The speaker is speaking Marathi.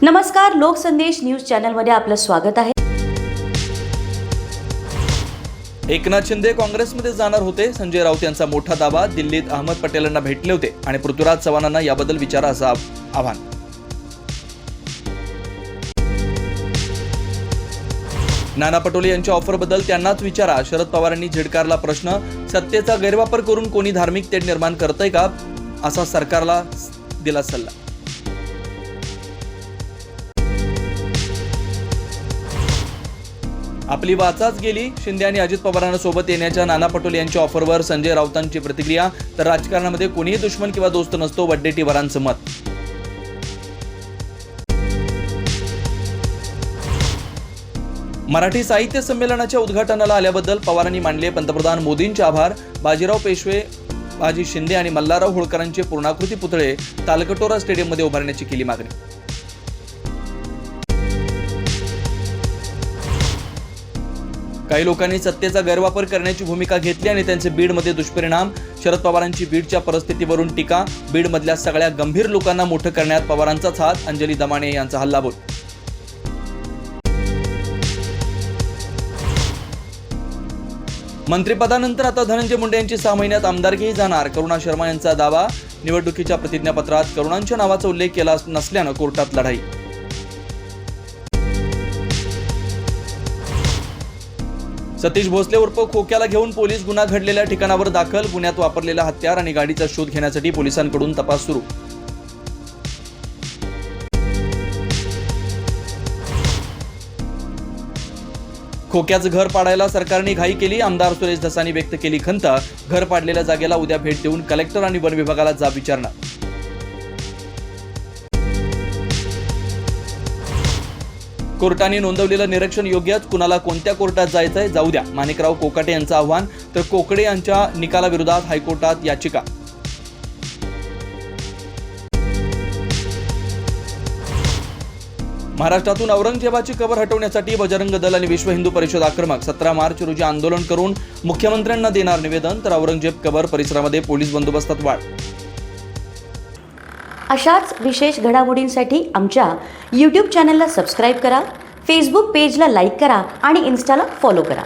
नमस्कार, लोकसंदेश न्यूज चॅनलमध्ये आपलं स्वागत आहे। एकनाथ शिंदे काँग्रेसमध्ये जाणार होते। संजय राऊत यांचा मोठा दावा। दिल्लीत अहमद पटेलांना भेटले होते आणि पृथ्वीराज चव्हाणांना याबद्दल विचारा असं आव्हान। नाना पटोले यांच्या ऑफरबद्दल त्यांनाच विचारा। शरद पवारांनी झिडकारला प्रश्न। सत्तेचा गैरवापर करून कोणी धार्मिक तेढ निर्माण करतंय का, असा सरकारला दिला सल्ला। आपली वाचाच गेली। शिंदे आणि अजित पवारांना सोबत येण्याच्या नाना पटोले यांच्या ऑफरवर संजय राऊतांची प्रतिक्रिया। तर राजकारणामध्ये कोणीही दुश्मन किंवा दोस्त नसतो, वड्डेटीवारांचं मत। मराठी साहित्य संमेलनाच्या उद्घाटनाला आल्याबद्दल पवारांनी मानले पंतप्रधान मोदींचे आभार। बाजीराव पेशवे, बाजी शिंदे आणि मल्हारराव होळकरांचे पूर्णाकृती पुतळे तालकटोरा स्टेडियममध्ये उभारण्याची केली मागणी। काही लोकांनी सत्तेचा गैरवापर करण्याची भूमिका घेतली आणि त्यांचे बीडमध्ये दुष्परिणाम। शरद पवारांची बीडच्या परिस्थितीवरून टीका। बीडमधल्या सगळ्या गंभीर लोकांना मोठं करण्यात पवारांचाच हात। अंजली दमाणे यांचा हल्लाबोल। मंत्रिपदानंतर आता धनंजय मुंडे यांची 6 महिन्यात आमदारकीही जाणार। करुणा शर्मा यांचा दावा। निवडणुकीच्या प्रतिज्ञापत्रात करुणांच्या नावाचा उल्लेख केला नसल्यानं कोर्टात लढाई। सतीश भोसले उर्फ खोक्याला घेऊन पोलीस गुन्हा घडलेल्या ठिकाणावर दाखल। पुण्यात वापरलेला हत्यार आणि गाडीचा शोध घेण्यासाठी पोलिसांकडून तपास सुरू। खोक्याचं घर पाडायला सरकारने घाई केली। आमदार सुरेश धसानी व्यक्त केली खंत। घर पाडलेल्या जागेला उद्या भेट देऊन कलेक्टर आणि वन विभागाला जाब विचारणार। कोर्टाने नोंदवलेलं निरीक्षण योग्यच। कुणाला कोणत्या कोर्टात जायचंय जाऊ द्या, माणिकराव कोकाटे यांचं आव्हान। तर कोकडे यांच्या निकालाविरोधात हायकोर्टात याचिका। महाराष्ट्रातून औरंगजेबाची कबर हटवण्यासाठी बजरंग दल आणि विश्व हिंदू परिषद आक्रमक। 17 मार्च रोजी आंदोलन करून मुख्यमंत्र्यांना देणार निवेदन। तर औरंगजेब कबर परिसरामध्ये पोलीस बंदोबस्तात वाढ। अशाच विशेष घडामोडींसाठी आमच्या YouTube चॅनलला सबस्क्राईब करा, फेसबुक पेजला लाईक करा आणि इन्स्टाला फॉलो करा।